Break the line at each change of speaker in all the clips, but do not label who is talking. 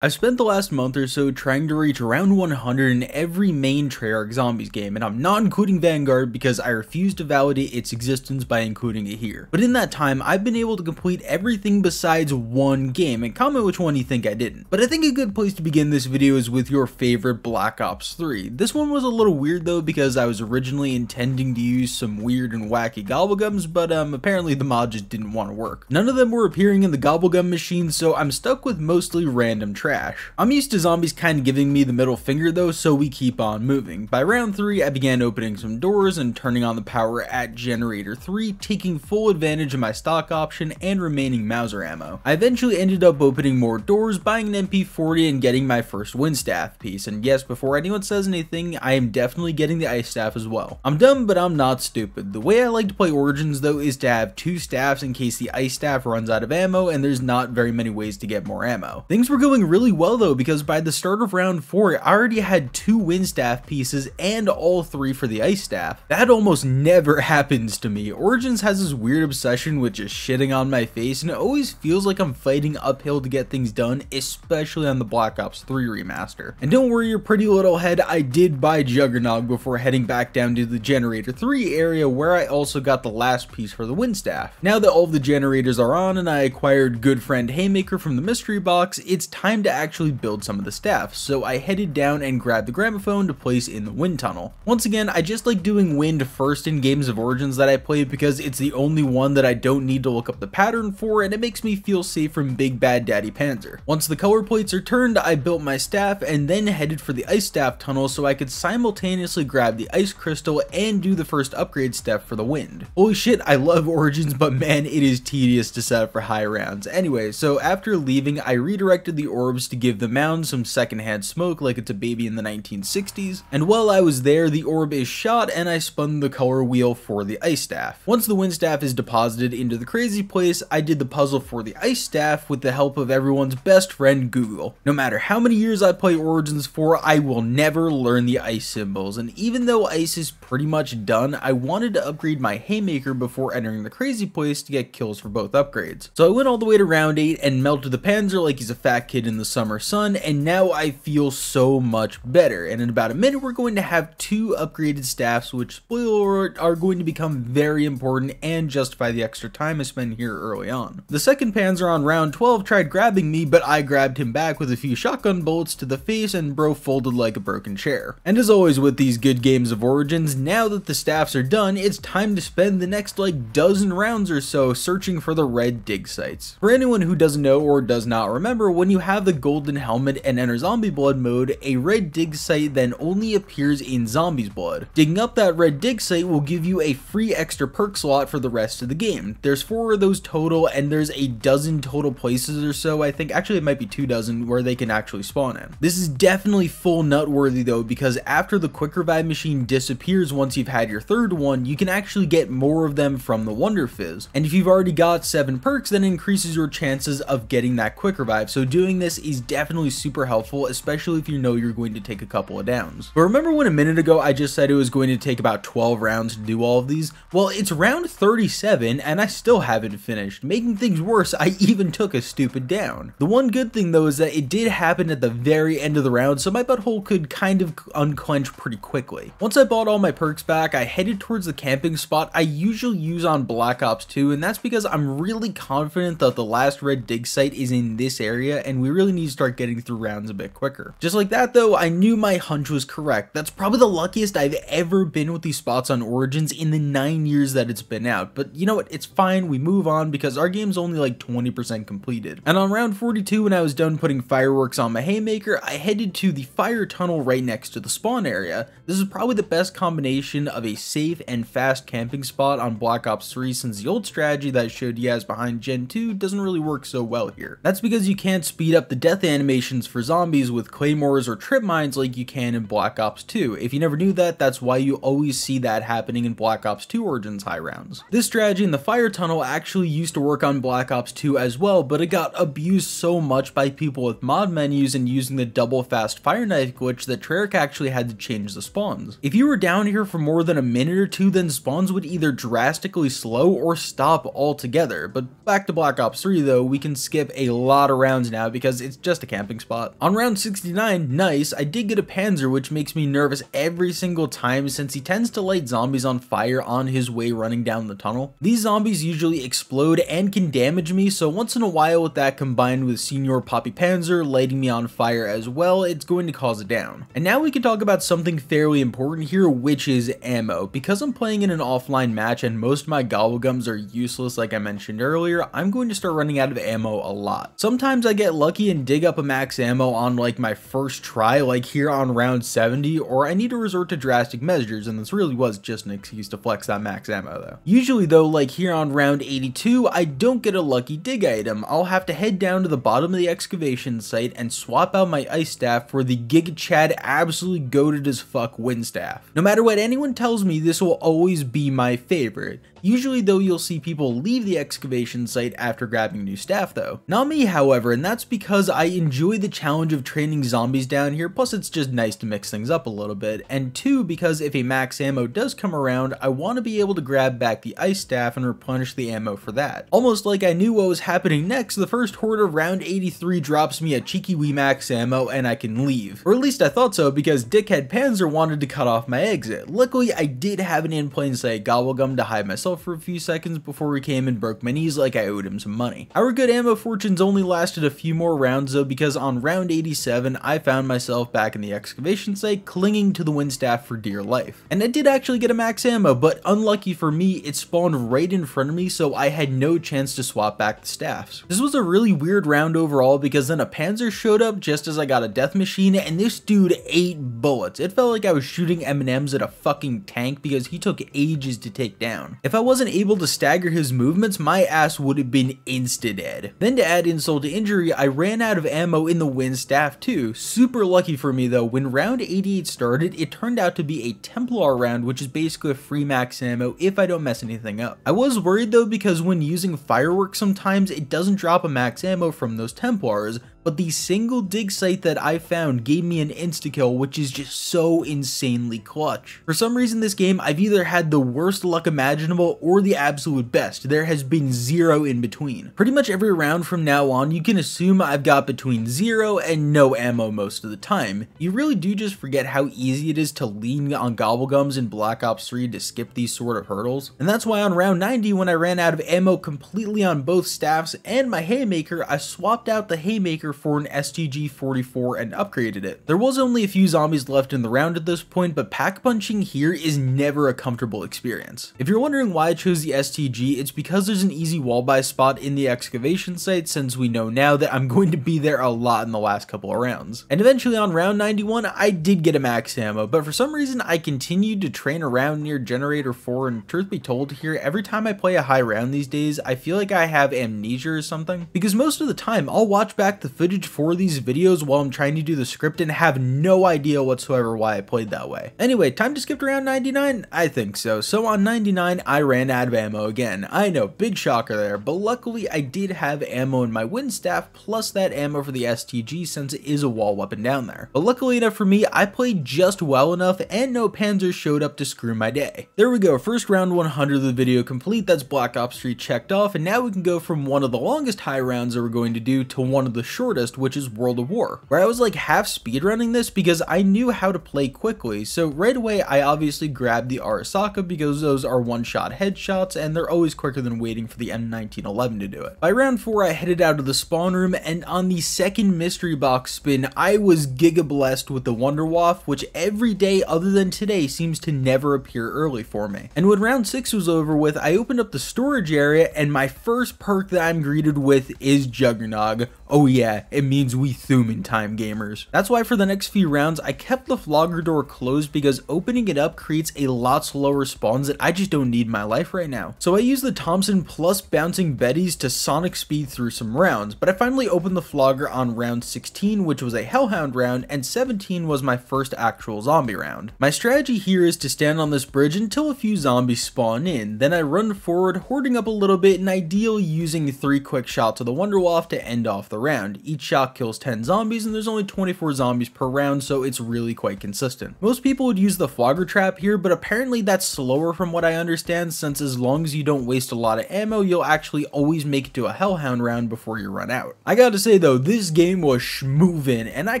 I've spent the last month or so trying to reach round 100 in every main Treyarch Zombies game, and I'm not including Vanguard because I refuse to validate its existence by including it here. But in that time, I've been able to complete everything besides one game, and comment which one you think I didn't. But I think a good place to begin this video is with your favorite Black Ops 3. This one was a little weird though because I was originally intending to use some weird and wacky gobblegums, but apparently the mod just didn't want to work. None of them were appearing in the gobblegum machine, so I'm stuck with mostly random trash. I'm used to zombies kind of giving me the middle finger though, so we keep on moving. By round 3, I began opening some doors and turning on the power at generator 3, taking full advantage of my stock option and remaining Mauser ammo. I eventually ended up opening more doors, buying an MP40 and getting my first wind staff piece, and yes, before anyone says anything, I am definitely getting the ice staff as well. I'm dumb, but I'm not stupid. The way I like to play Origins though is to have 2 staffs in case the ice staff runs out of ammo and there's not very many ways to get more ammo. Things were going really well though, because by the start of round 4, I already had 2 wind staff pieces and all 3 for the ice staff. That almost never happens to me. Origins has this weird obsession with just shitting on my face, and it always feels like I'm fighting uphill to get things done, especially on the Black Ops 3 remaster. And don't worry your pretty little head, I did buy Juggernog before heading back down to the generator 3 area, where I also got the last piece for the wind staff. Now that all of the generators are on and I acquired good friend Haymaker from the mystery box, it's time to actually build some of the staff, so I headed down and grabbed the gramophone to place in the wind tunnel. Once again, I just like doing wind first in games of Origins that I play because it's the only one that I don't need to look up the pattern for, and it makes me feel safe from Big Bad Daddy Panzer. Once the color plates are turned, I built my staff and then headed for the ice staff tunnel so I could simultaneously grab the ice crystal and do the first upgrade step for the wind. Holy shit, I love Origins, but man, it is tedious to set up for high rounds. Anyway, so after leaving, I redirected the orbs to give the mound some secondhand smoke like it's a baby in the 1960s, and while I was there, the orb is shot and I spun the color wheel for the ice staff. Once the wind staff is deposited into the crazy place, I did the puzzle for the ice staff with the help of everyone's best friend Google. No matter how many years I play Origins for, I will never learn the ice symbols, and even though ice is pretty much done, I wanted to upgrade my Haymaker before entering the crazy place to get kills for both upgrades. So I went all the way to round 8 and melted the Panzer like he's a fat kid in the summer sun, and now I feel so much better. And in about a minute, we're going to have 2 upgraded staffs, which, spoiler alert, are going to become very important and justify the extra time I spent here early on. The second Panzer on round 12 tried grabbing me, but I grabbed him back with a few shotgun bullets to the face, and bro folded like a broken chair. And as always with these good games of Origins, now that the staffs are done, it's time to spend the next like dozen rounds or so searching for the red dig sites. For anyone who doesn't know or does not remember, when you have the golden helmet and enter zombie blood mode, a red dig site then only appears in zombies blood. Digging up that red dig site will give you a free extra perk slot for the rest of the game. There's 4 of those total, and there's a dozen total places or so, I think, actually it might be 2 dozen, where they can actually spawn in. This is definitely full nut worthy though, because after the quick revive machine disappears once you've had your third one, you can actually get more of them from the Wonder Fizz. And if you've already got 7 perks, then it increases your chances of getting that quick revive, so doing this is definitely super helpful, especially if you know you're going to take a couple of downs. But remember when a minute ago I just said it was going to take about 12 rounds to do all of these? Well, it's round 37 and I still haven't finished. Making things worse, I even took a stupid down. The one good thing though is that it did happen at the very end of the round, so my butthole could kind of unclench pretty quickly. Once I bought all my perks back, I headed towards the camping spot I usually use on Black Ops 2, and that's because I'm really confident that the last red dig site is in this area and we really need to start getting through rounds a bit quicker. Just like that though, I knew my hunch was correct. That's probably the luckiest I've ever been with these spots on Origins in the 9 years that it's been out, but you know what, it's fine, we move on because our game's only like 20% completed. And on round 42, when I was done putting fireworks on my Haymaker, I headed to the fire tunnel right next to the spawn area. This is probably the best combination of a safe and fast camping spot on Black Ops 3 since the old strategy that I showed you guys behind Gen 2 doesn't really work so well here. That's because you can't speed up the death animations for zombies with claymores or trip mines like you can in Black Ops 2. If you never knew that, that's why you always see that happening in Black Ops 2 Origins high rounds. This strategy in the fire tunnel actually used to work on Black Ops 2 as well, but it got abused so much by people with mod menus and using the double fast fire knife glitch that Treyarch actually had to change the spawns. If you were down here for more than a minute or two, then spawns would either drastically slow or stop altogether. But back to Black Ops 3 though, we can skip a lot of rounds now because it's just a camping spot. On round 69, nice, I did get a Panzer, which makes me nervous every single time since he tends to light zombies on fire on his way running down the tunnel. These zombies usually explode and can damage me, so once in a while with that combined with Senior Poppy Panzer lighting me on fire as well, it's going to cause it down. And now we can talk about something fairly important here, which is ammo. Because I'm playing in an offline match and most of my gobblegums are useless like I mentioned earlier, I'm going to start running out of ammo a lot. Sometimes I get lucky and dig up a max ammo on like my first try, like here on round 70, or I need to resort to drastic measures, and this really was just an excuse to flex that max ammo though. Usually though, like here on round 82, I don't get a lucky dig item. I'll have to head down to the bottom of the excavation site and swap out my ice staff for the Giga Chad absolutely goated as fuck wind staff. No matter what anyone tells me, this will always be my favorite. Usually though, you'll see people leave the excavation site after grabbing new staff though. Not me however, and that's because I enjoy the challenge of training zombies down here, plus it's just nice to mix things up a little bit, and two, because if a max ammo does come around, I want to be able to grab back the ice staff and replenish the ammo for that. Almost like I knew what was happening next, the first horde of round 83 drops me a cheeky wee max ammo and I can leave. Or at least I thought so, because Dickhead Panzer wanted to cut off my exit. Luckily I did have an in plain sight gobblegum to hide myself for a few seconds before he came and broke my knees like I owed him some money. Our good ammo fortunes only lasted a few more rounds though, because on round 87 I found myself back in the excavation site clinging to the wind staff for dear life. And I did actually get a max ammo, but unlucky for me it spawned right in front of me, so I had no chance to swap back the staffs. This was a really weird round overall, because then a Panzer showed up just as I got a death machine and this dude ate bullets. It felt like I was shooting M&Ms at a fucking tank because he took ages to take down. If I wasn't able to stagger his movements, my ass would have been insta-dead. Then to add insult to injury, I ran out of ammo in the wind staff too. Super lucky for me though, when round 88 started, it turned out to be a Templar round, which is basically a free max ammo if I don't mess anything up. I was worried though, because when using fireworks sometimes it doesn't drop a max ammo from those Templars, but the single dig site that I found gave me an insta-kill, which is just so insanely clutch. For some reason this game, I've either had the worst luck imaginable or the absolute best. There has been zero in between. Pretty much every round from now on, you can assume I've got between 0 and no ammo most of the time. You really do just forget how easy it is to lean on gobblegums in Black Ops 3 to skip these sort of hurdles. And that's why on round 90, when I ran out of ammo completely on both staffs and my haymaker, I swapped out the haymaker for an STG-44 and upgraded it. There was only a few zombies left in the round at this point, but pack punching here is never a comfortable experience. If you're wondering why I chose the STG, it's because there's an easy wall buy spot in the excavation site, since we know now that I'm going to be there a lot in the last couple of rounds. And eventually on round 91, I did get a max ammo, but for some reason I continued to train around near generator 4, and truth be told here, every time I play a high round these days, I feel like I have amnesia or something, because most of the time I'll watch back the footage for these videos while I'm trying to do the script and have no idea whatsoever why I played that way. Anyway, time to skip to round 99? I think so. So on 99, I ran out of ammo again. I know, big shocker there, but luckily I did have ammo in my wind staff plus that ammo for the STG, since it is a wall weapon down there. But luckily enough for me, I played just well enough and no Panzers showed up to screw my day. There we go, first round 100 of the video complete. That's Black Ops 3 checked off, and now we can go from one of the longest high rounds that we're going to do to one of the shortest, which is World of War, where I was like half speedrunning this because I knew how to play quickly. So right away I obviously grabbed the Arasaka because those are one-shot headshots and they're always quicker than waiting for the M1911 to do it. By round 4 I headed out of the spawn room, and on the second mystery box spin I was giga blessed with the Wonderwaff, which every day other than today seems to never appear early for me. And when round 6 was over with, I opened up the storage area and my first perk that I'm greeted with is Juggernog. Oh yeah, it means we Thuman time, gamers. That's why for the next few rounds I kept the flogger door closed, because opening it up creates a lot slower spawns that I just don't need in my life right now. So I used the Thompson plus bouncing Bettys to sonic speed through some rounds, but I finally opened the flogger on round 16, which was a Hellhound round, and 17 was my first actual zombie round. My strategy here is to stand on this bridge until a few zombies spawn in, then I run forward, hoarding up a little bit, and ideally using 3 quick shots of the Wonderwaff to end off the the round. Each shot kills 10 zombies and there's only 24 zombies per round, so it's really quite consistent. Most people would use the flogger trap here, but apparently that's slower from what I understand, since as long as you don't waste a lot of ammo, you'll actually always make it to a hellhound round before you run out. I gotta say though, this game was schmovin', and I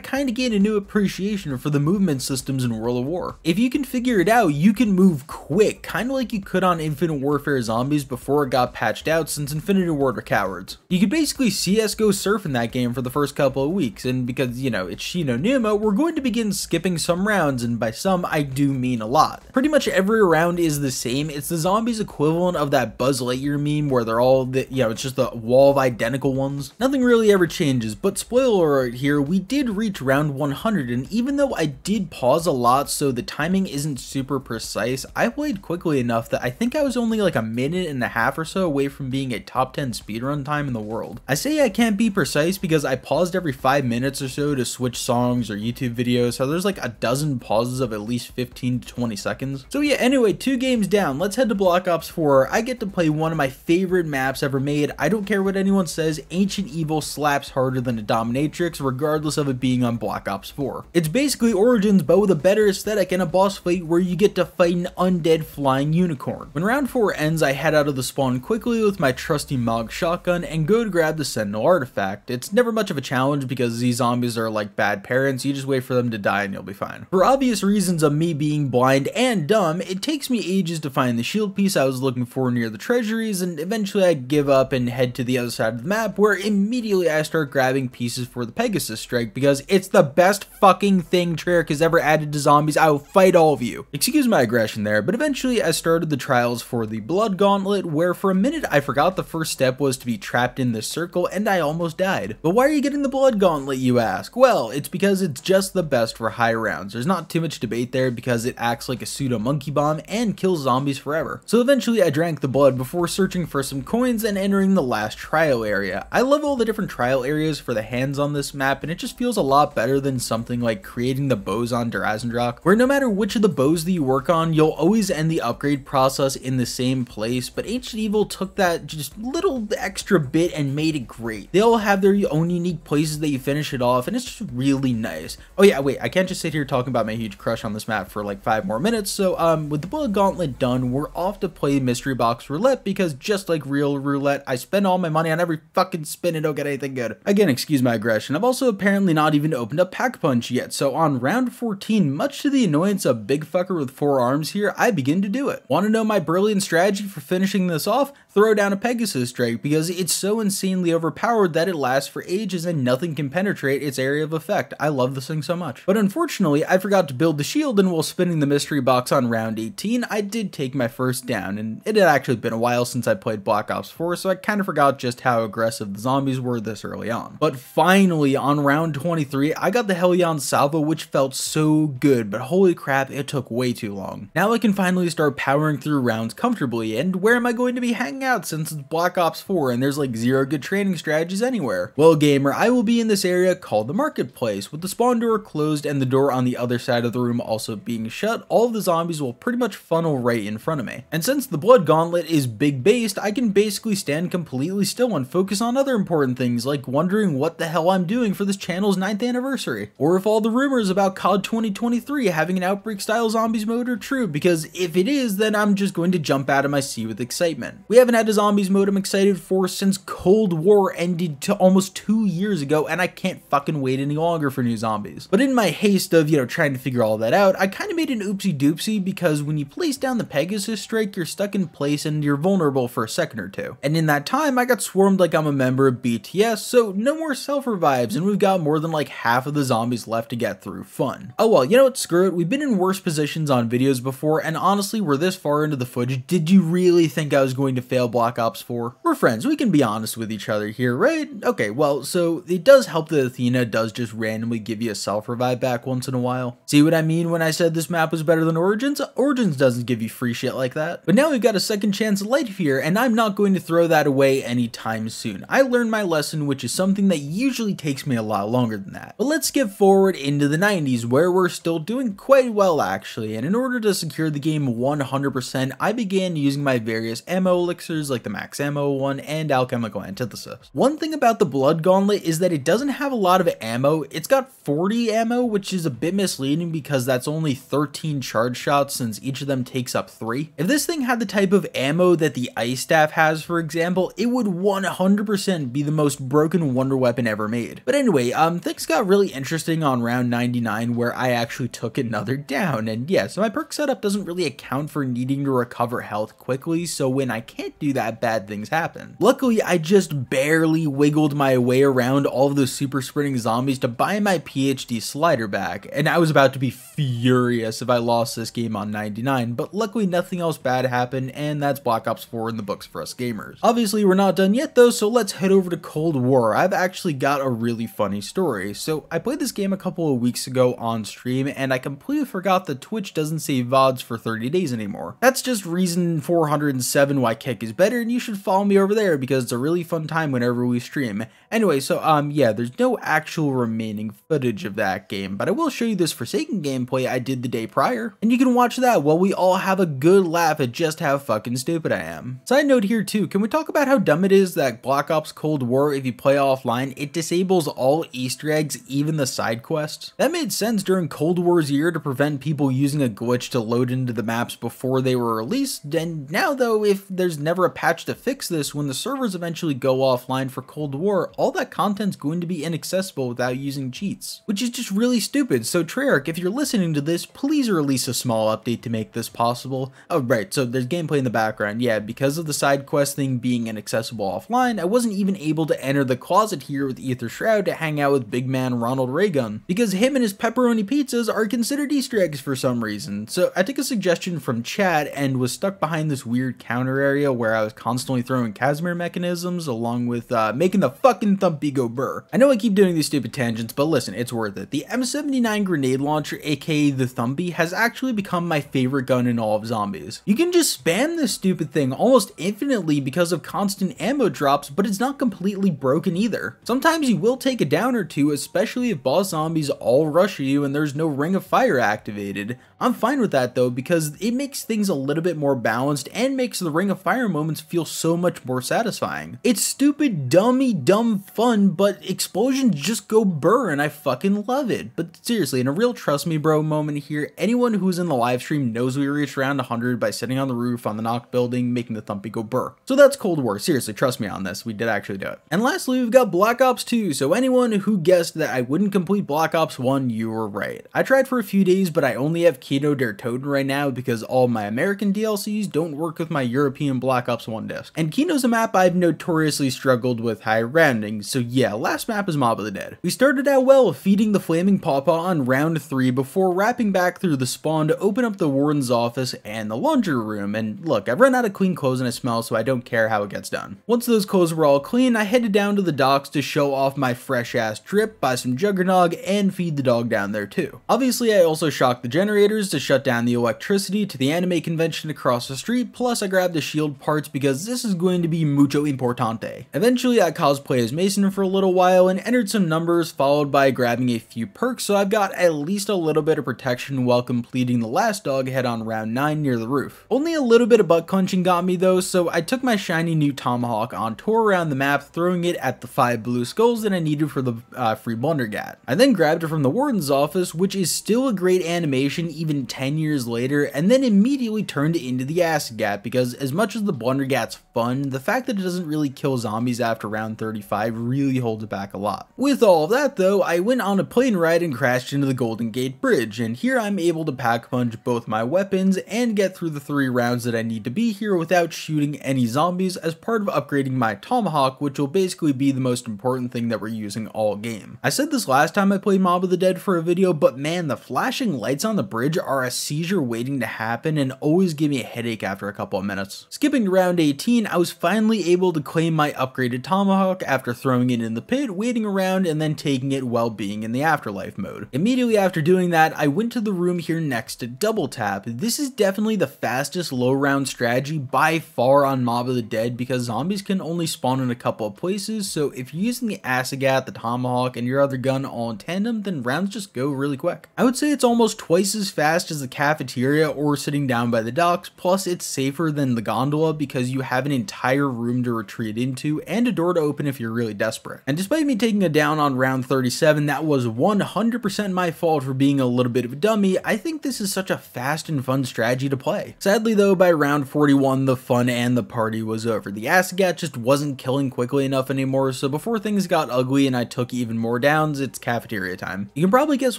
kinda gained a new appreciation for the movement systems in World of War. If you can figure it out, you can move quick, kinda like you could on Infinite Warfare Zombies before it got patched out, since Infinity Ward are cowards. You could basically CSGO surf in that game for the first couple of weeks, and because, you know, it's Shi no Numa, we're going to begin skipping some rounds, and by some, I do mean a lot. Pretty much every round is the same. It's the zombies equivalent of that Buzz Lightyear meme where they're all, it's just a wall of identical ones. Nothing really ever changes, but spoiler alert here, we did reach round 100, and even though I did pause a lot so the timing isn't super precise, I played quickly enough that I think I was only like a minute and a half or so away from being a top 10 speedrun time in the world. I say I can't be precise because I paused every 5 minutes or so to switch songs or YouTube videos, so there's like a dozen pauses of at least 15 to 20 seconds. So yeah, anyway, 2 games down, let's head to Black Ops 4. I get to play one of my favorite maps ever made. I don't care what anyone says, Ancient Evil slaps harder than a dominatrix, regardless of it being on Black Ops 4. It's basically Origins, but with a better aesthetic and a boss fight where you get to fight an undead flying unicorn. When round 4 ends, I head out of the spawn quickly with my trusty Mog shotgun and go to grab the Sentinel artifact. It's never much of a challenge because these zombies are like bad parents, you just wait for them to die and you'll be fine. For obvious reasons of me being blind and dumb, it takes me ages to find the shield piece I was looking for near the treasuries, and eventually I give up and head to the other side of the map, where immediately I start grabbing pieces for the Pegasus strike because it's the best fucking thing Treyarch has ever added to zombies. I will fight all of you. Excuse my aggression there, but eventually I started the trials for the Blood Gauntlet, where for a minute I forgot the first step was to be trapped in this circle and I almost died. But why are you getting the Blood Gauntlet, you ask? Well, it's because it's just the best for high rounds. There's not too much debate there because it acts like a pseudo monkey bomb and kills zombies forever. So eventually I drank the blood before searching for some coins and entering the last trial area. I love all the different trial areas for the hands on this map, and it just feels a lot better than something like creating the bows on Durazendrock, where no matter which of the bows that you work on, you'll always end the upgrade process in the same place, but Ancient Evil took that just little extra bit and made it great. They all have their own unique places that you finish it off, and it's just really nice. Oh yeah, wait, I can't just sit here talking about my huge crush on this map for like 5 more minutes, so with the Blood Gauntlet done, we're off to play Mystery Box Roulette, because just like real roulette, I spend all my money on every fucking spin and don't get anything good. Again, excuse my aggression, I've also apparently not even opened up Pack Punch yet, so on round 14, much to the annoyance of Big Fucker with 4 arms here, I begin to do it. Want to know my brilliant strategy for finishing this off? Throw down a Pegasus strike, because it's so insanely overpowered that it lasts for ages and nothing can penetrate its area of effect. I love this thing so much. But unfortunately, I forgot to build the shield, and while spinning the mystery box on round 18, I did take my first down, and it had actually been a while since I played Black Ops 4, so I kind of forgot just how aggressive the zombies were this early on. But finally, on round 23, I got the Hellion Salvo, which felt so good, but holy crap, it took way too long. Now I can finally start powering through rounds comfortably, and where am I going to be hanging out since it's Black Ops 4 and there's like 0 good training strategies anywhere? Well, gamer, I will be in this area called the Marketplace. With the spawn door closed and the door on the other side of the room also being shut, all of the zombies will pretty much funnel right in front of me. And since the Blood Gauntlet is big based, I can basically stand completely still and focus on other important things, like wondering what the hell I'm doing for this channel's 9th anniversary, or if all the rumors about COD 2023 having an Outbreak style zombies mode are true, because if it is, then I'm just going to jump out of my seat with excitement. We haven't had a zombies mode I'm excited for since Cold War ended to almost 2 years ago, and I can't fucking wait any longer for new zombies. But in my haste of, trying to figure all that out, I kind of made an oopsie doopsie, because when you place down the Pegasus strike, you're stuck in place and you're vulnerable for a second or two. And in that time, I got swarmed like I'm a member of BTS, so no more self-revives, and we've got more than like half of the zombies left to get through. Fun. Oh well, you know what, screw it, we've been in worse positions on videos before, and honestly, we're this far into the footage, did you really think I was going to fail Black Ops 4? We're friends, we can be honest with each other here, right? Okay, well, so it does help that Athena does just randomly give you a self-revive back once in a while. See what I mean when I said this map was better than Origins? Origins doesn't give you free shit like that. But now we've got a second chance at life here, and I'm not going to throw that away anytime soon. I learned my lesson, which is something that usually takes me a lot longer than that. But let's skip forward into the 90s, where we're still doing quite well actually, and in order to secure the game 100%, I began using my various ammo elixirs like the Max Ammo one and Alchemical Antithesis. One thing about the Blood Gauntlet is that it doesn't have a lot of ammo. It's got 40 ammo, which is a bit misleading because that's only 13 charge shots since each of them takes up 3. If this thing had the type of ammo that the Ice Staff has, for example, it would 100% be the most broken wonder weapon ever made. But anyway, things got really interesting on round 99 where I actually took another down, and yeah, so my perk setup doesn't really account for needing to recover health quickly, so when I can't do that, bad things happen. Luckily, I just barely wiggled my way around all of those super sprinting zombies to buy my PhD slider back, and I was about to be furious if I lost this game on 99, but luckily nothing else bad happened, and that's Black Ops 4 in the books for us gamers. Obviously, we're not done yet though, so let's head over to Cold War. I've actually got a really funny story. So I played this game a couple of weeks ago on stream, and I completely forgot that Twitch doesn't save VODs for 30 days anymore. That's just reason 407 why Kick is better, and you should follow me over there because it's a really fun time whenever we stream. Anyway, so yeah, there's no actual remaining footage of that game, but I will show you this Forsaken gameplay I did the day prior, and you can watch that while we all have a good laugh at just how fucking stupid I am. Side note here too, can we talk about how dumb it is that Black Ops Cold War, if you play offline, it disables all Easter eggs, even the side quests? That made sense during Cold War's year to prevent people using a glitch to load into the maps before they were released, and now though, if there's never a patch to fix this, when the servers eventually go offline for Cold War, all that content's going to be inaccessible without using cheats, which is just really stupid. So Treyarch, if you're listening to this, please release a small update to make this possible. Oh right, so there's gameplay in the background. Yeah, because of the side quest thing being inaccessible offline, I wasn't even able to enter the closet here with Ether Shroud to hang out with big man Ronald Reagan, because him and his pepperoni pizzas are considered Easter eggs for some reason. So I took a suggestion from chat and was stuck behind this weird counter area where I was constantly throwing Casimir mechanisms along with making the fucking Thumpy go burr. I know I keep doing these stupid tangents, but listen, it's worth it. The M79 grenade launcher, aka the Thumpy, has actually become my favorite gun in all of zombies. You can just spam this stupid thing almost infinitely because of constant ammo drops, but it's not completely broken either. Sometimes you will take a down or two, especially if boss zombies all rush you and there's no ring of fire activated. I'm fine with that though, because it makes things a little bit more balanced and makes the ring of fire moments feel so much more satisfying. It's stupid, dumb fun, but explosions just go burr and I fucking love it. But seriously, in a real trust me bro moment here, anyone who's in the live stream knows we reached around 100 by sitting on the roof on the knocked building, making the Thumpy go burr. So that's Cold War. Seriously, trust me on this. We did actually do it. And lastly, we've got Black Ops 2. So anyone who guessed that I wouldn't complete Black Ops 1, you were right. I tried for a few days, but I only have Kino der Toten right now because all my American DLCs don't work with my European Black Ops 1 disc. And Kino's a map I've notoriously struggled with high rounding, so yeah, last map is Mob of the Dead. We started out well, feeding the Flaming Pawpaw on round 3 before wrapping back through the spawn to open up the Warden's office and the laundry room, and look, I've run out of clean clothes and a smell, so I don't care how it gets done. Once those clothes were all clean, I headed down to the docks to show off my fresh ass drip, buy some Juggernog, and feed the dog down there too. Obviously, I also shocked the generators to shut down the electricity to the anime convention across the street, plus I grabbed the shield parts because this is going to be mucho importante. Eventually, I cosplayed as Mason for a little while and entered some numbers, followed by grabbing a few perks, so I've got at least a little bit of protection while completing the last dog head on round 9 near the roof. Only a little bit of butt clenching got me though, so I took my shiny new tomahawk on tour around the map, throwing it at the 5 blue skulls that I needed for the free Blundergat. I then grabbed it from the Warden's office, which is still a great animation even 10 years later, and then immediately turned it into the Acid Gat, because as much as the Blundergat's fun, the fact that it doesn't really kill zombies after round 35 really holds it back a lot. With all of that though, I went on a plane ride and crashed into the Golden Gate Bridge, and here I'm able to pack punch both my weapons and get through the 3 rounds that I need to be here without shooting any zombies as part of upgrading my tomahawk, which will basically be the most important thing that we're using all game. I said this last time I played Mob of the Dead for a video, but man, the flashing lights on the bridge are a seizure waiting to happen and always give me a headache after a couple of minutes. Skipping to round 18, I was finally able to claim my upgraded tomahawk after throwing it in the pit, waiting around, and then taking it while being in the afterlife mode. Immediately after doing that, I went to the room here next to double tap. This is definitely the fastest low round strategy by far on Mob of the Dead because zombies can only spawn in a couple of places, so if you're using the Asagat, the tomahawk, and your other gun all in tandem, then rounds just go really quick. I would say it's almost twice as fast as the cafeteria or sitting down by the docks, plus it's safer than the gondola because you have an entire room to retreat into and a door to open if if you're really desperate. And despite me taking a down on round 37, that was 100% my fault for being a little bit of a dummy. I think this is such a fast and fun strategy to play. Sadly though, by round 41, the fun and the party was over. The Asagat just wasn't killing quickly enough anymore, so before things got ugly and I took even more downs, it's cafeteria time. You can probably guess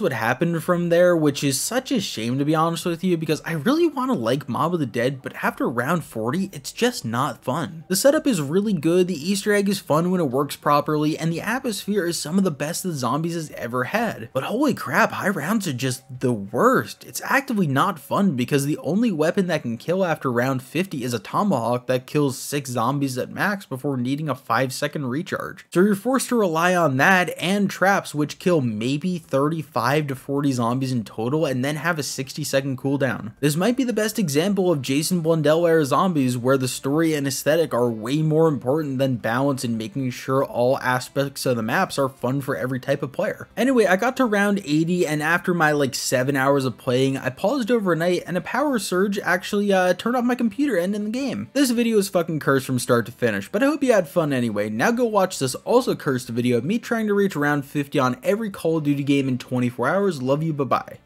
what happened from there, which is such a shame to be honest with you, because I really want to like Mob of the Dead, but after round 40, it's just not fun. The setup is really good, the Easter egg is fun when it works properly, and the atmosphere is some of the best that Zombies has ever had. But holy crap, high rounds are just the worst. It's actively not fun because the only weapon that can kill after round 50 is a tomahawk that kills 6 zombies at max before needing a 5-second recharge. So you're forced to rely on that and traps, which kill maybe 35 to 40 zombies in total and then have a 60-second cooldown. This might be the best example of Jason Blundell era Zombies, where the story and aesthetic are way more important than balance and making sure all aspects of the maps are fun for every type of player. Anyway, I got to round 80, and after my like 7 hours of playing, I paused overnight and a power surge actually turned off my computer and in the game. This video is fucking cursed from start to finish, but I hope you had fun anyway. Now go watch this also cursed video of me trying to reach round 50 on every Call of Duty game in 24 hours. Love you, bye bye.